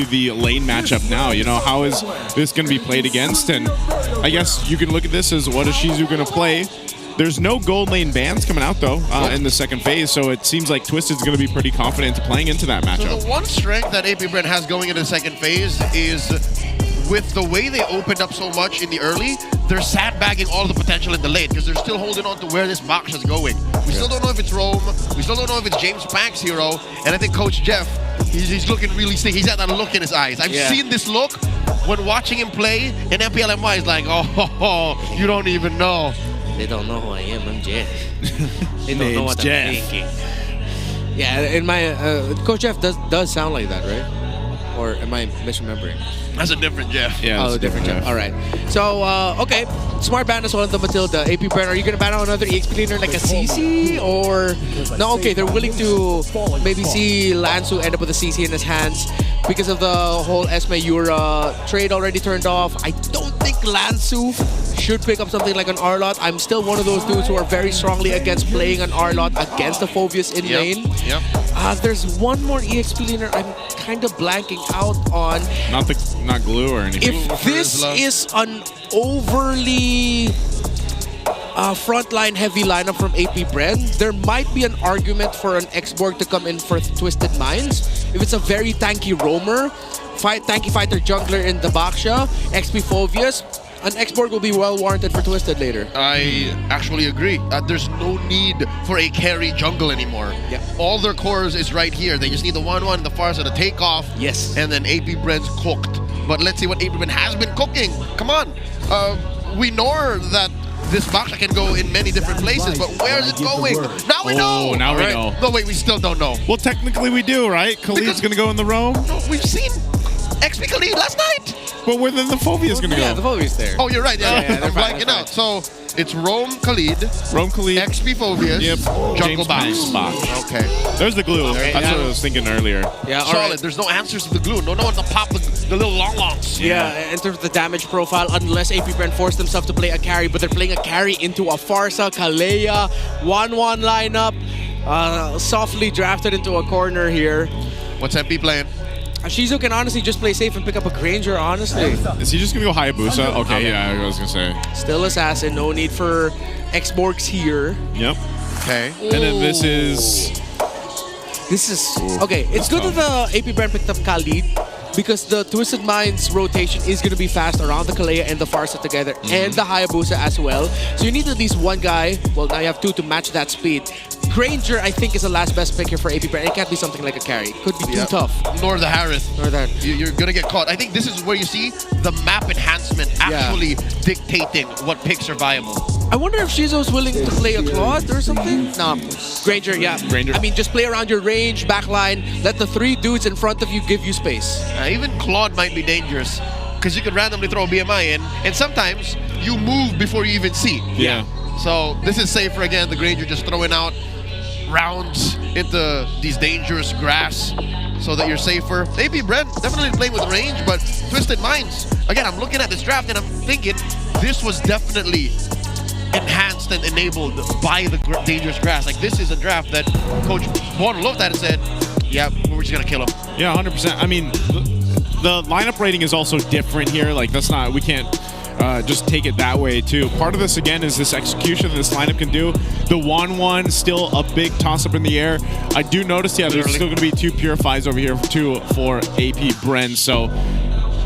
the lane matchup now. You know, how is this going to be played against? And I guess you can look at this as what is Shizzu going to play? There's no gold lane bans coming out, though, in the second phase, so it seems like Twisted's going to be pretty confident playing into that matchup. So the one strength that Apbr has going into the second phase is with the way they opened up so much in the early, they're sandbagging all the potential in the late because they're still holding on to where this box is going. We still don't know if it's Rome. We still don't know if it's James Pank's hero. And I think Coach Jeff, he's looking really sick. He's got that look in his eyes. I've seen this look when watching him play in Mpl-My. He's like, oh, you don't even know. They don't know who I am. I'm Jeff. They don't know what I'm thinking. Yeah, and my Coach Jeff does sound like that, right? Or am I misremembering? That's a different Jeff. Yeah, oh, different Jeff. All right. So, okay. Smart ban as well on the Matilda. Apbr, are you going to ban out another EXP laner like a CC? Or... No, okay. They're willing to maybe see Lansu end up with a CC in his hands because of the whole Esme Yura trade already turned off. I don't think Lansu should pick up something like an Arlot. I'm still one of those dudes who are very strongly against playing an Arlot against the Phobius in lane. There's one more EXP laner I'm kind of blanking out on. Not glue or anything. If this is an overly frontline heavy lineup from Apbr, there might be an argument for an X-Borg to come in for Twisted Minds. If it's a very tanky roamer, tanky fighter jungler in the Baksha, XP Phobius, an X-Borg will be well warranted for Twisted later. I actually agree. There's no need for a carry jungle anymore. All their cores is right here. They just need the 1-1 and the Farsa to take off. Yes. And then Apbr's cooked. But let's see what Apbr has been cooking. Come on. We know that this Baksha can go in many different places, but where is it going? Now we know! Now we know. No, wait, we still don't know. Well, technically we do, right? Khalid's going to go in the Rome. No, we've seen XP Khalid last night. But where then the Phobia is going to go? Yeah, the Phobia's there. Oh, you're right. Yeah, I'm blanking out. So it's Rome Khalid, XP Phobius, Jungle Box. Okay. There's the glue. That's what I was thinking earlier. Yeah, solid. Right. There's no answers to the glue. No one to pop the little long-longs. Yeah, in terms of the damage profile, unless Apbr forced themselves to play a carry, but they're playing a carry into a Farsa, Kalea, 1-1 lineup, softly drafted into a corner here. What's MP playing? Shizzu can honestly just play safe and pick up a Granger, honestly. Is he just going to go Hayabusa? Okay, yeah, I was going to say. Still Assassin, no need for X-Borgs here. Yep. Okay. And then this is... Okay, it's good that the Apbr picked up Khalid because the Twisted Minds rotation is going to be fast around the Kalea and the Farsa together and the Hayabusa as well. So you need at least one guy. Well, now you have two to match that speed. Granger, I think, is the last best pick here for Apbr. It can't be something like a carry. Could be too tough. Nor the Harith. You're going to get caught. I think this is where you see the map enhancement actually dictating what picks are viable. I wonder if Shizzu's willing to play a Claude or something? No. Granger, yeah. Granger. I mean, just play around your range, backline. Let the three dudes in front of you give you space. Even Claude might be dangerous because you could randomly throw a BMI in, and sometimes you move before you even see. Yeah. So this is safer again. The Granger just throwing out rounds into these dangerous grass so that you're safer. Apbr definitely playing with range, but Twisted Minds, again, I'm looking at this draft and I'm thinking this was definitely enhanced and enabled by the dangerous grass. Like, this is a draft that Coach Born looked at and said, yeah, we're just gonna kill him. Yeah, 100%. I mean, the lineup rating is also different here. Like, that's not, we can't just take it that way too. Part of this again is this execution this lineup can do. The 1-1 still a big toss up in the air. I do notice, yeah, there's still going to be two Purifies over here too for Apbr. So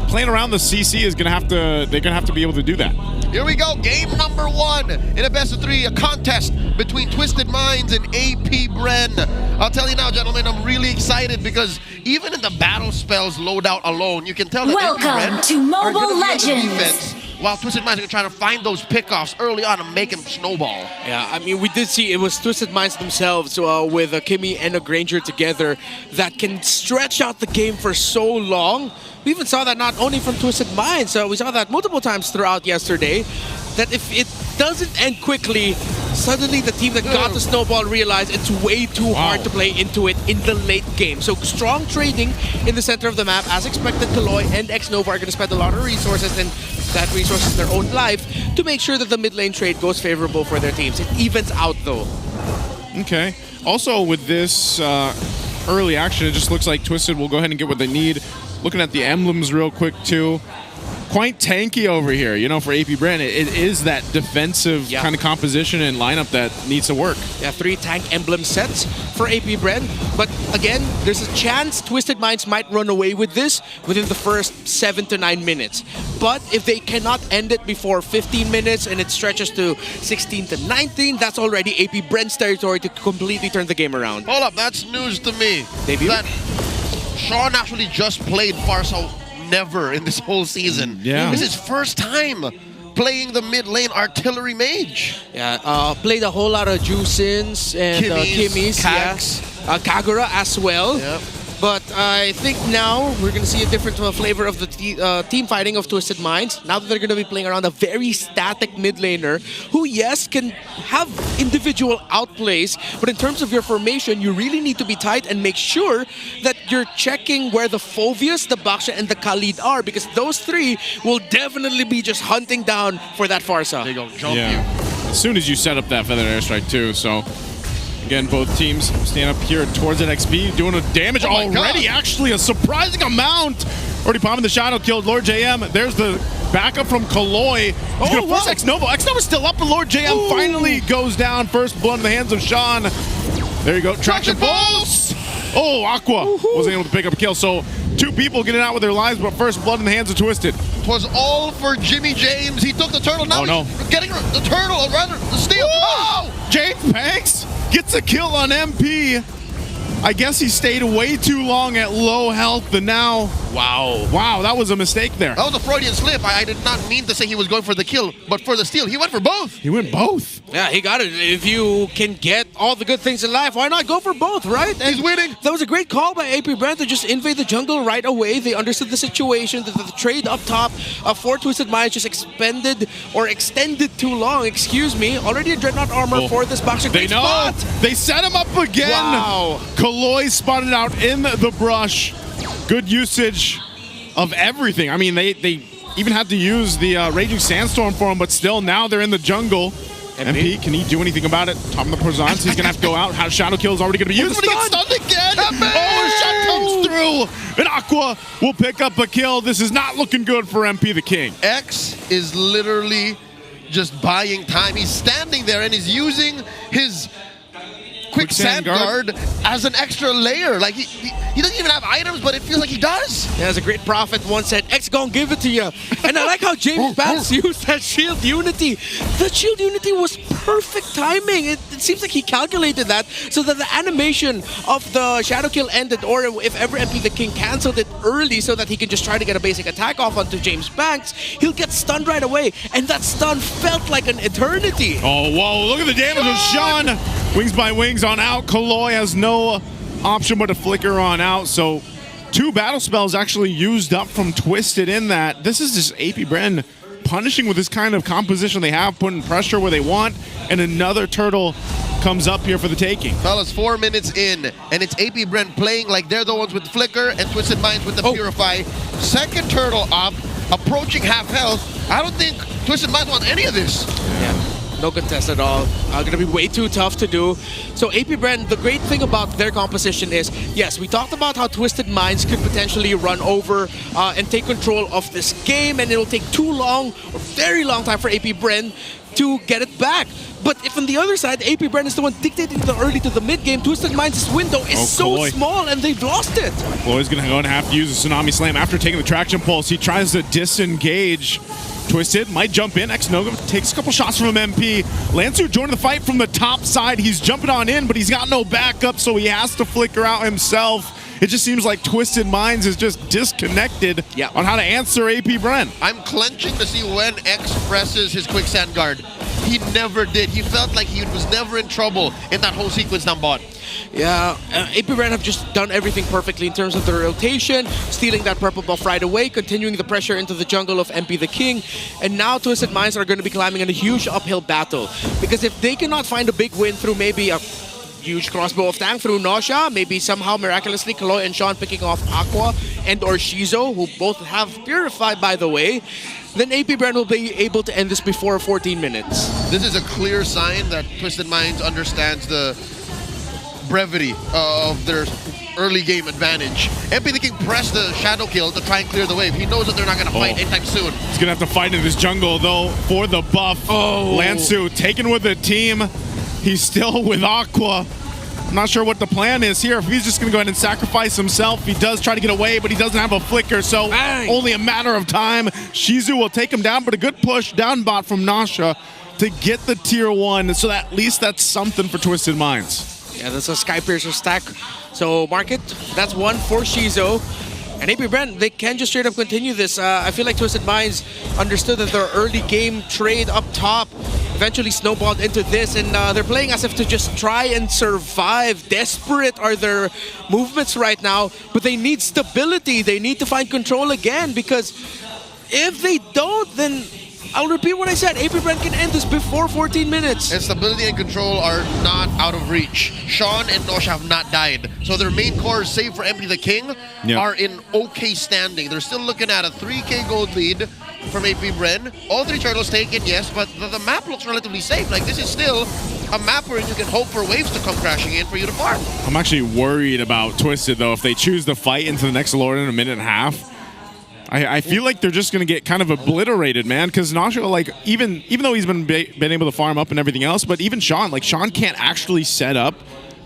playing around the CC is going to have to, they're going to have to be able to do that. Here we go, game number 1 in a best of 3, a contest between Twisted Minds and Apbr. I'll tell you now, gentlemen, I'm really excited because even in the battle spells loadout alone, you can tell that Welcome to Mobile Legends. While Twisted Minds are trying to find those pickoffs early on and make them snowball. Yeah, I mean, we did see it was Twisted Minds themselves with a Kimmy and a Granger together that can stretch out the game for so long. We even saw that not only from Twisted Minds, we saw that multiple times throughout yesterday, that if it doesn't end quickly, suddenly the team that got the snowball realized it's way too hard to play into it in the late game. So strong trading in the center of the map. As expected, Kaloy and X-Nova are going to spend a lot of resources, and that resource is their own life, to make sure that the mid lane trade goes favorable for their teams. It evens out though. Okay. Also with this early action, it just looks like Twisted will go ahead and get what they need. looking at the emblems real quick too. Quite tanky over here, you know, for Apbr. It is that defensive kind of composition and lineup that needs to work. Yeah, 3 tank emblem sets for Apbr. But again, there's a chance Twisted Minds might run away with this within the first 7 to 9 minutes. But if they cannot end it before 15 minutes and it stretches to 16 to 19, that's already Apbr's territory to completely turn the game around. Hold up, that's news to me. Debut? That Sean actually just played Farsa never in this whole season. Yeah. This is his first time playing the mid lane artillery mage. Yeah, played a whole lot of Jusins and Kimmies, Kags. Kagura as well. Yep. But I think now we're going to see a different flavor of the team fighting of Twisted Minds. Now that they're going to be playing around a very static mid laner who, yes, can have individual outplays, but in terms of your formation, you really need to be tight and make sure that you're checking where the Phoveus, the Baksha, and the Khalid are, because those 3 will definitely be just hunting down for that Farsa. They go jump you. As soon as you set up that feathered airstrike too, so again, both teams stand up here towards that XP, doing a damage already. Actually, a surprising amount. Already popping the shadow, killed Lord JM. There's the backup from Kaloy. He's gonna force X-Nova. X-Nova's still up, but Lord JM finally goes down. First blood in the hands of Sean. There you go. Traction Pulse. Oh, Aqua wasn't able to pick up a kill. So 2 people getting out with their lives, but first blood in the hands of Twisted. It was all for Jimmy James. He took the turtle. Now he's getting the turtle, or rather the steal. Oh! James Banks gets a kill on MP. I guess he stayed way too long at low health, and now... Wow, that was a mistake there. That was a Freudian slip. I did not mean to say he was going for the kill, but for the steal. He went for both. He went both. Yeah, he got it. If you can get all the good things in life, why not go for both, right? And he's winning. That was a great call by Apbr to just invade the jungle right away. They understood the situation. The trade up top for Twisted Minds just extended too long. Excuse me. Already a Dreadnought armor for this boxer. They know. Spot. They set him up again. Wow. Kaloy spotted out in the brush. Good usage of everything. I mean, they even had to use the Raging Sandstorm for him, but still, now they're in the jungle. MP, can he do anything about it? Top of the Porzans, he's going to have to go out. Shadow Kill is already going to be used, but he gets stunned again. Oh, shot comes through. And Aqua will pick up a kill. This is not looking good for MP the King. X is literally just buying time. He's standing there and he's using his Quicksand guard as an extra layer. Like he doesn't even have items, but it feels like he does. Yeah, as a great prophet once said, X gon' give it to you. And I like how James Banks used that shield unity. The shield unity was perfect timing. It seems like he calculated that so that the animation of the shadow kill ended, or if ever MP the King canceled it early so that he can just try to get a basic attack off onto James Banks, he'll get stunned right away. And that stun felt like an eternity. Oh, whoa, look at the damage of Sean. Wings by wings on out. Kaloy has no option but to flicker on out. So 2 battle spells actually used up from Twisted in that. This is just Apbr punishing with this kind of composition they have, putting pressure where they want, and another turtle comes up here for the taking. Fellas, 4 minutes in, and it's Apbr playing like they're the ones with Flicker and Twisted Minds with the Purify. Second turtle up, approaching half health. I don't think Twisted Minds want any of this. Yeah. No contest at all. Gonna be way too tough to do. So Apbr, the great thing about their composition is, yes, we talked about how Twisted Minds could potentially run over and take control of this game, and it'll take too long, or very long time for Apbr to get it back. But if on the other side, Apbr is the one dictating the early to the mid game, Twisted Minds' window is so small and they've lost it. Kaloy's gonna go and have to use a Tsunami Slam after taking the Traction Pulse. He tries to disengage. Twisted might jump in. X-Nova takes a couple shots from MP. Lancer joining the fight from the top side. He's jumping on in, but he's got no backup, so he has to flicker out himself. It just seems like Twisted Minds is just disconnected on how to answer Apbr. I'm clenching to see when X presses his Quicksand guard. He never did. He felt like he was never in trouble in that whole sequence down bot. Yeah, Apbr have just done everything perfectly in terms of the rotation, stealing that purple buff right away, continuing the pressure into the jungle of MP the King, and now Twisted Minds are going to be climbing in a huge uphill battle. Because if they cannot find a big win through maybe a huge crossbow of tank through Nausea, maybe somehow miraculously Kaloy and Sean picking off Aqua and or Shizo, who both have Purified by the way, then Apbr will be able to end this before 14 minutes. This is a clear sign that Twisted Minds understands the brevity of their early game advantage. MP the King pressed the shadow kill to try and clear the wave. He knows that they're not going to fight anytime soon. He's going to have to fight in this jungle, though, for the buff. Lansu taken with the team. He's still with Aqua. I'm not sure what the plan is here. If he's just going to go ahead and sacrifice himself, he does try to get away, but he doesn't have a flicker, so only a matter of time. showdown will take him down, but a good push down bot from Nasha to get the tier 1, so at least that's something for Twisted Minds. Yeah, that's a Sky Piercer stack. So, Market, that's one for showdown. And Apbr, they can just straight up continue this. I feel like Twisted Minds understood that their early game trade up top eventually snowballed into this, and they're playing as if to just try and survive. Desperate are their movements right now, but they need stability. They need to find control again, because if they don't, then I'll repeat what I said. Apbr can end this before 14 minutes. And stability and control are not out of reach. Sean and Nosh have not died. So their main cores, save for MP the King, are in okay standing. They're still looking at a 3K gold lead from Apbr. All 3 turtles taken, yes, but the map looks relatively safe. Like, this is still a map where you can hope for waves to come crashing in for you to farm. I'm actually worried about Twisted, though. If they choose to fight into the next Lord in a minute and a half, I feel like they're just going to get kind of obliterated, man, because Nasha, like, even though he's been able to farm up and everything else, but even Sean, like, Sean can't actually set up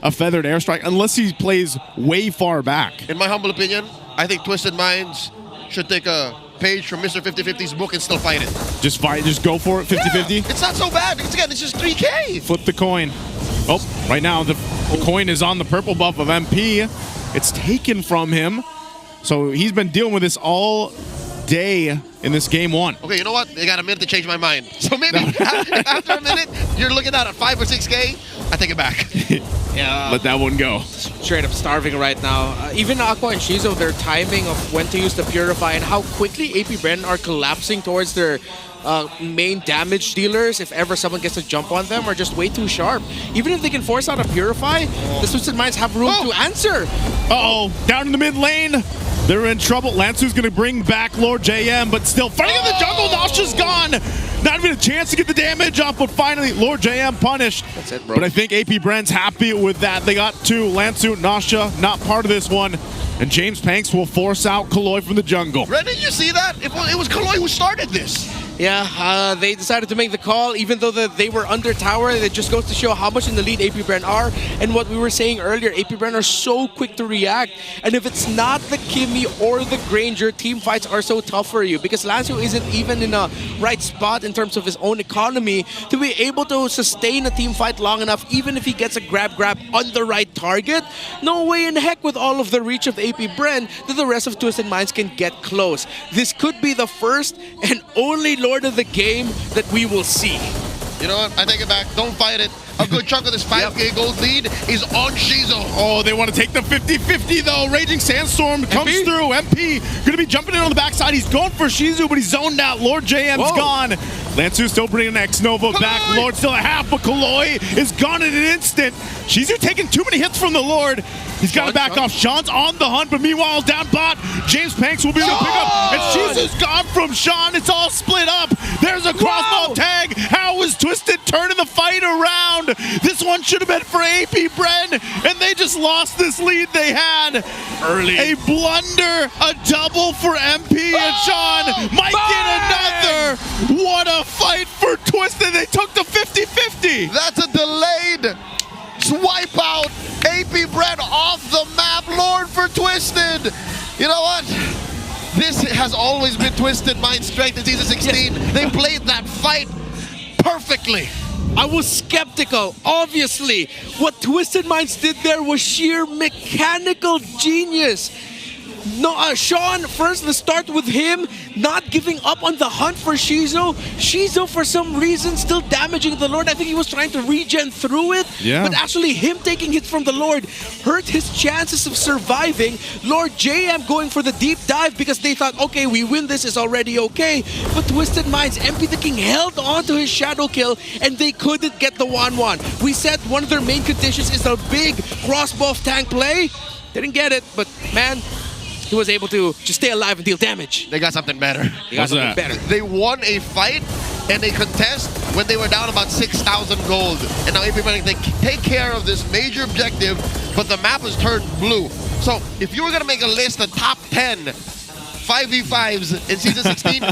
a feathered airstrike unless he plays way far back. In my humble opinion, I think Twisted Minds should take a page from Mr. 50/50's book and still fight it. Just fight, just go for it, 50-50? Yeah, it's not so bad, because again, it's just 3K. Flip the coin. Oh, right now the coin is on the purple buff of MP. It's taken from him. So he's been dealing with this all day in this game 1. Okay, you know what? They got a minute to change my mind. So maybe after a minute, you're looking at 5 or 6K, I take it back. Yeah. Let that one go. Straight up starving right now. Even Aqua and showdown, their timing of when to use the Purify and how quickly Apbr are collapsing towards their main damage dealers if ever someone gets a jump on them are just way too sharp. Even if they can force out a Purify, the Twisted Minds have room to answer. Uh-oh, down in the mid lane. They're in trouble. Lansu's going to bring back Lord JM, but still fighting in the jungle. Nasha's gone. Not even a chance to get the damage off, but finally Lord JM punished. That's it, bro. But I think Apbr happy with that. They got 2. Lansu, Nasha, not part of this one. And James Panks will force out Kaloi from the jungle. Red, did you see that? It was Kaloi who started this. Yeah, they decided to make the call, even though they were under tower. It just goes to show how much in the lead Apbr are. And what we were saying earlier, Apbr are so quick to react. And if it's not the Kimmy or the Granger, team fights are so tough for you. Because Lansu isn't even in a right spot in terms of his own economy to be able to sustain a team fight long enough, even if he gets a grab on the right target. No way in heck with all of the reach of Apbr that the rest of Twisted Minds can get close. This could be the first and only Lord of the game that we will see. You know what? I take it back. Don't fight it. A good chunk of this 5K gold lead is on showdown. Oh, they want to take the 50-50 though. Raging Sandstorm comes through. MP going to be jumping in on the backside. He's going for showdown, but he's zoned out. Lord JM's gone. Lansu still bringing X-Nova back. Lord still a half, but Kaloi is gone in an instant. showdown taking too many hits from the Lord. He's got to back off. Sean's on the hunt, but meanwhile down bot, James Panks will be able to pick up. And showdown's gone from Sean. It's all split up. There's a crossbow tag. How is Twisted turning the fight around? This one should have been for Apbr, and they just lost this lead they had early. A blunder, a double for MP, and Sean might get another. What a fight for Twisted. They took the 50-50. That's a delayed swipe out. Apbr off the map. Lord for Twisted. You know what? This has always been Twisted Mind's strength in season 16. Yes. They played that fight perfectly. I was skeptical. Obviously, what Twisted Minds did there was sheer mechanical genius. No, Sean, first, let's start with him not giving up on the hunt for showdown. showdown, for some reason, still damaging the Lord. I think he was trying to regen through it. Yeah. But actually, him taking hits from the Lord hurt his chances of surviving. Lord JM going for the deep dive because they thought, okay, we win this, is already okay. But Twisted Minds, MP the King held on to his shadow kill, and they couldn't get the 1-1. We said one of their main conditions is a big crossbow tank play. Didn't get it, but man, he was able to just stay alive and deal damage. They got something better. They won a fight and a contest when they were down about 6,000 gold. And now everybody, they take care of this major objective, but the map has turned blue. So if you were gonna make a list of top 10 5v5s in season 16,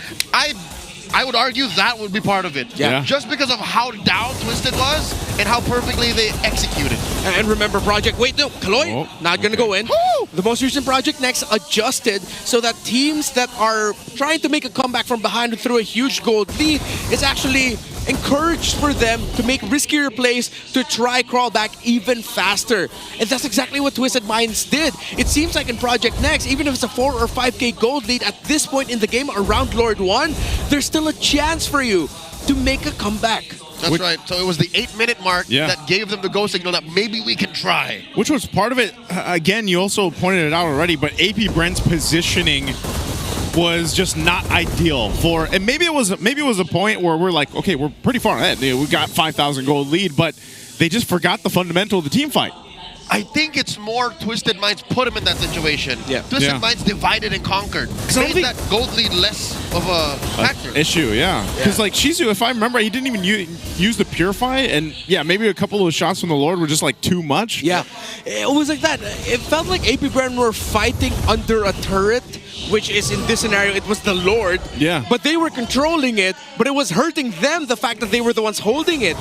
I would argue that would be part of it. Yeah. Just because of how down Twisted was and how perfectly they executed. And remember, Kaloy, not going to go in. Woo! The most recent Project Next adjusted so that teams that are trying to make a comeback from behind through a huge gold lead is actually encouraged for them to make riskier plays to try crawl back even faster. And that's exactly what Twisted Minds did. It seems like in Project Next, even if it's a 4 or 5k gold lead at this point in the game around Lord 1, there's still a chance for you to make a comeback. That's right. So it was the 8-minute mark that gave them the go signal that maybe we can try. Which was part of it. Again, you also pointed it out already, but Apbren's positioning was just not ideal for, and maybe it was a point where we're like, okay, we're pretty far ahead. We got 5,000 gold lead, but they just forgot the fundamental of the team fight. I think it's more Twisted Minds put him in that situation. Yeah. Twisted Minds divided and conquered. Made that gold lead less of a factor. Issue, yeah. Because like Shizzu, if I remember, he didn't even use the Purify, and maybe a couple of those shots from the Lord were just like too much. Yeah, it was like that. It felt like Apbr were fighting under a turret, which is in this scenario, it was the Lord. Yeah. But they were controlling it, but it was hurting them, the fact that they were the ones holding it.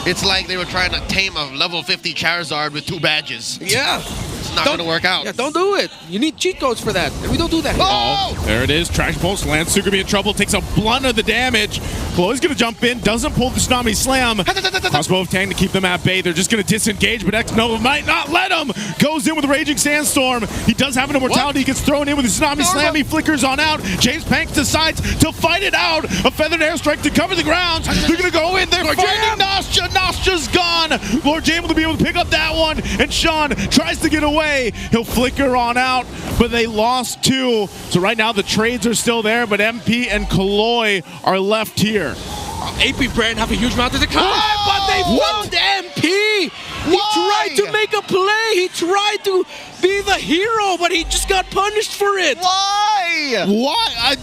It's like they were trying to tame a level 50 Charizard with 2 badges. Yeah. It's not going to work out. Yeah, don't do it. You need cheat codes for that, and we don't do that. Oh! There it is. Trash Pulse. Lansu gonna be in trouble. Takes a blunt of the damage. Chloe's gonna jump in. Doesn't pull the Tsunami Slam. Crossbow of Tang to keep them at bay. They're just gonna disengage, but X-Nova might not let him. Goes in with a Raging Sandstorm. He does have an Immortality. He gets thrown in with the Tsunami Slam. He flickers on out. James Panks decides to fight it out. A Feathered Airstrike to cover the ground. They're gonna go in. They're finding Nastia. Nastia's gone. Lord James will be able to pick up that one. And Sean tries to get away. He'll flicker on out, but they lost 2. So right now the trades are still there, but MP and Kaloy are left here. Apbr have a huge mountain to climb, but they found MP. He tried to make a play. He tried to be the hero, but he just got punished for it. Why? Why?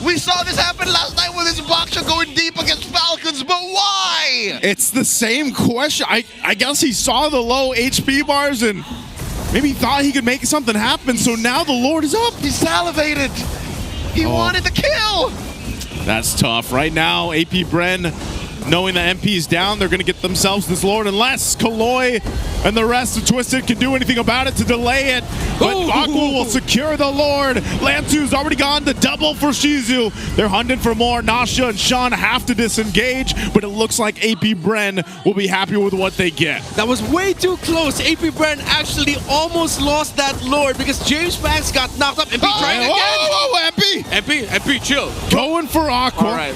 We saw this happen last night with his Baksha going deep against Falcons, but why? It's the same question. I guess he saw the low HP bars and maybe he thought he could make something happen, so now the Lord is up. He salivated. He wanted the kill. That's tough. Right now, Apbr, knowing the MP's down, they're going to get themselves this Lord unless Kaloy and the rest of Twisted can do anything about it to delay it. But Aqua will secure the Lord. Lansu's already gone to double for Shizzu. They're hunting for more. Nasha and Sean have to disengage, but it looks like Apbr will be happy with what they get. That was way too close. Apbr actually almost lost that Lord because James Panks got knocked up. MP trying again. Whoa, MP, chill. Going for Aqua. All right.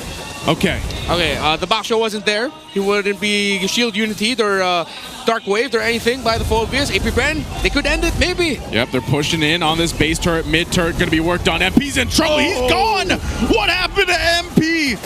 Okay. The Baksha wasn't there. He wouldn't be Shield Unity'd or Dark Waved or anything by the Phobias. Apbr, they could end it, maybe. Yep, they're pushing in on this base turret, mid turret, going to be worked on. MP's in trouble. He's gone. What happened to MP?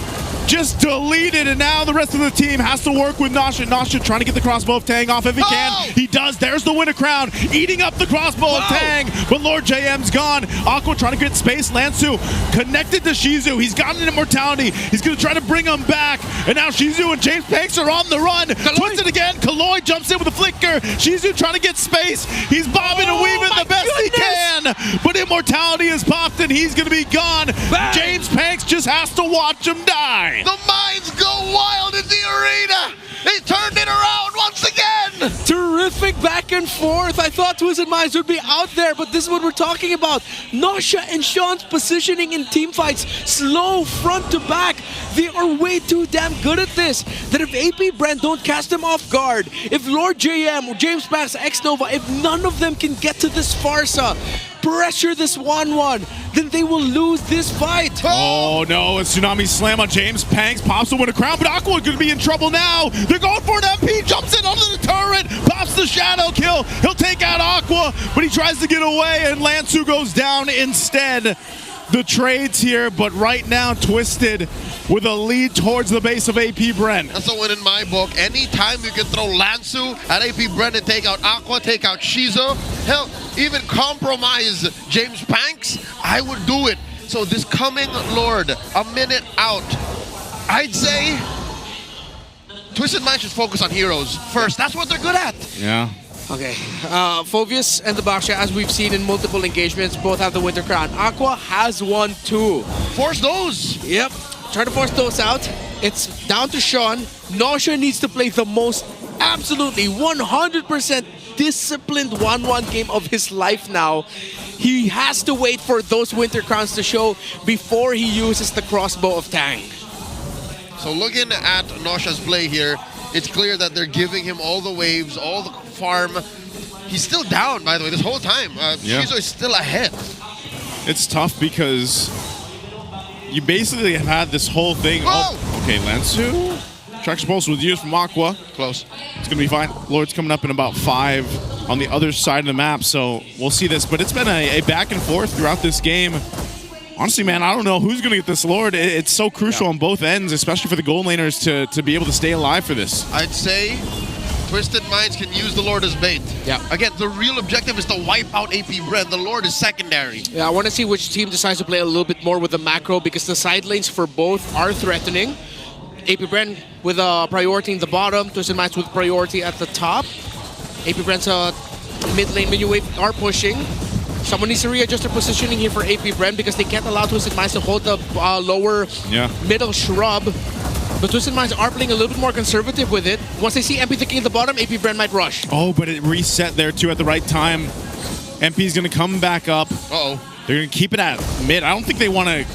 Just deleted, and now the rest of the team has to work with Nasha. Nasha trying to get the Crossbow of Tang off if he can. He does. There's the Winter Crown, eating up the Crossbow of Tang, but Lord JM's gone. Aqua trying to get space. Lansu connected to Shizzu. He's got an Immortality. He's going to try to bring him back, and now Shizzu and James Panks are on the run. Twisted again. Kaloy jumps in with a flicker. Shizzu trying to get space. He's bobbing and weaving the best he can, but Immortality is popped, and he's going to be gone. James Panks just has to watch him die. The minds go wild in the arena. They turned it around once again. Terrific back and forth. I thought Twisted Minds would be out there, but this is what we're talking about. Nasha and Sean's positioning in team fights, slow front to back. They are way too damn good at this. That if Apbr don't cast them off guard, if Lord JM or James Panks, X-Nova, if none of them can get to this Farsa, pressure this 1-1, then they will lose this fight. Oh no, a Tsunami Slam on James Panks, pops the Winter Crown, but Aqua could be in trouble now. They're going for an MP, jumps in under the turret, pops the Shadow Kill. He'll take out Aqua, but he tries to get away, and Lansu goes down instead. The trades here, but right now Twisted with a lead towards the base of Apbr. That's a win in my book. Anytime you can throw Lansu at Apbr and take out Aqua, take out Shizzu, hell, even compromise James Panks, I would do it. So this coming Lord, a minute out, I'd say Twisted Minds should focus on heroes first. That's what they're good at. Yeah. Okay. Phovius and the Baksha, as we've seen in multiple engagements, both have the Winter Crown. Aqua has one too. Force those. Yep. Try to force those out. It's down to Sean. Naksha needs to play the most absolutely 100% disciplined 1-1 game of his life now. He has to wait for those Winter Crowns to show before he uses the crossbow of Tang. So looking at Nakshiesszz's play here, it's clear that they're giving him all the waves, all the farm. He's still down, by the way, this whole time. Shizo is still ahead. It's tough because you basically have had this whole thing. Whoa! Okay, Lansu. Track Pulse was used from Aqua. Close. It's going to be fine. Lord's coming up in about 5 on the other side of the map, so we'll see this. But it's been a back and forth throughout this game. Honestly, man, I don't know who's going to get this Lord. It's so crucial on both ends, especially for the gold laners to be able to stay alive for this. I'd say Twisted Minds can use the Lord as bait. Yeah. Again, the real objective is to wipe out Apbr. The Lord is secondary. Yeah, I want to see which team decides to play a little bit more with the macro because the side lanes for both are threatening. Apbr with a priority in the bottom, Twisted Minds with priority at the top. Apbr's mid lane minion wave are pushing. Someone needs to readjust their positioning here for Apbr because they can't allow Twisted Minds to hold the lower middle shrub. But Twisted Minds are playing a little bit more conservative with it. Once they see MP thinking at the bottom, Apbr might rush. Oh, but it reset there too at the right time. MP's going to come back up. Uh-oh. They're going to keep it at mid. I don't think they want to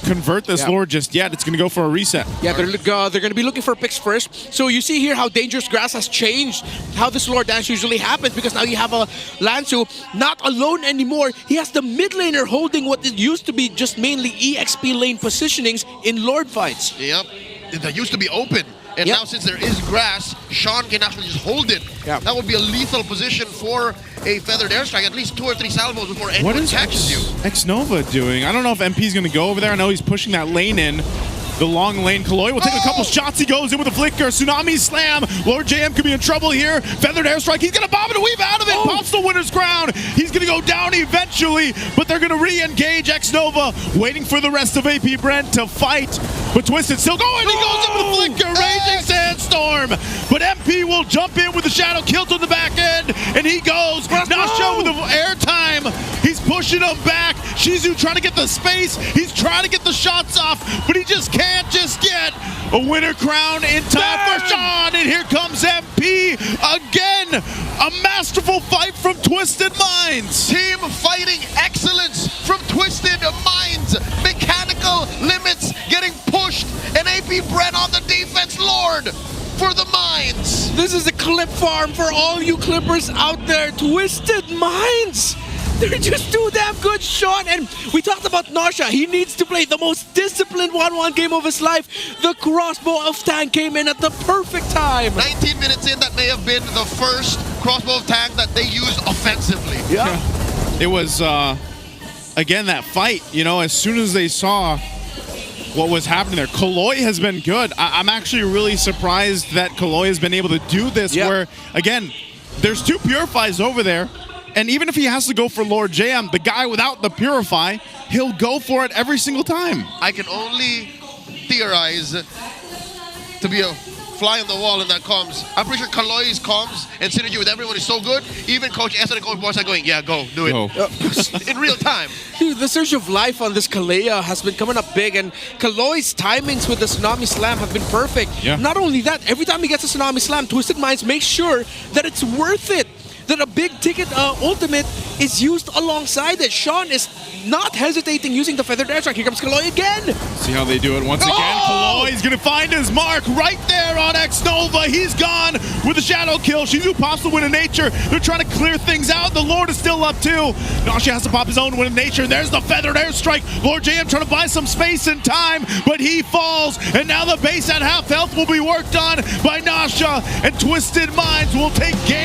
convert this Lord just yet. It's going to go for a reset. Yeah, they're going to be looking for picks first. So you see here how Dangerous Grass has changed how this Lord dance usually happens because now you have a Lansu not alone anymore. He has the mid laner holding what it used to be just mainly EXP lane positionings in Lord fights. Yep. That used to be open. And now since there is grass, Sean can actually just hold it. Yeah. That would be a lethal position for a feathered airstrike. At least 2 or 3 salvos before anyone catches you. Xnova doing? I don't know if MP's going to go over there. I know he's pushing that lane in. The long lane. Kaloi will take a couple shots. He goes in with a flicker. Tsunami slam. Lord JM could be in trouble here. Feathered airstrike. He's going to bomb and weave out of it. Pops the winner's crown. He's going to go down eventually, but they're going to re-engage Xnova, waiting for the rest of Apbr to fight. But Twisted still going. He goes in with a flicker. Raging Sandstorm. But MP will jump in with the shadow kilt on the back end, and he goes. Naksha with the airtime. He's pushing him back. Shizu trying to get the space. He's trying to get the shots off, but he just can't just get a winner crown in time for Sean. And here comes MP again. A masterful fight from Twisted Minds. Team fighting excellence from Twisted Minds. Mechanical limits getting pushed, and Apbr on the defense. Lord for the Minds. This is a clip farm for all you clippers out there. Twisted Minds. They're just too damn good, Sean. And we talked about Nakshiessz. He needs to play the most disciplined 1-1 game of his life. The crossbow of Tang came in at the perfect time. 19 minutes in, that may have been the first crossbow of Tang that they used offensively. Yeah. It was, again, that fight, you know, as soon as they saw what was happening there. Kaloi has been good. I'm actually really surprised that Kaloi has been able to do this where, again, there's 2 Purifies over there. And even if he has to go for Lord JM, the guy without the Purify, he'll go for it every single time. I can only theorize to be a fly on the wall in that comms. I'm pretty sure Kaloi's comms and synergy with everyone is so good. Even Coach S and Coach Boss are going, yeah, go, do it. Go. In real time. Dude, the surge of life on this Kalea has been coming up big, and Kaloi's timings with the Tsunami Slam have been perfect. Yeah. Not only that, every time he gets a Tsunami Slam, Twisted Minds makes sure that it's worth it. That a big ticket ultimate is used alongside it. Sean is not hesitating using the feathered airstrike. Here comes Kaloi again. See how they do it once again. Kaloi's gonna find his mark right there on Xnova. He's gone with the shadow kill. Shizu pops the Wind of Nature. They're trying to clear things out. The Lord is still up too. Naksha has to pop his own Wind of Nature. There's the feathered airstrike. Lord JM trying to buy some space and time, but he falls. And now the base at half health will be worked on by Naksha, and Twisted Minds will take game.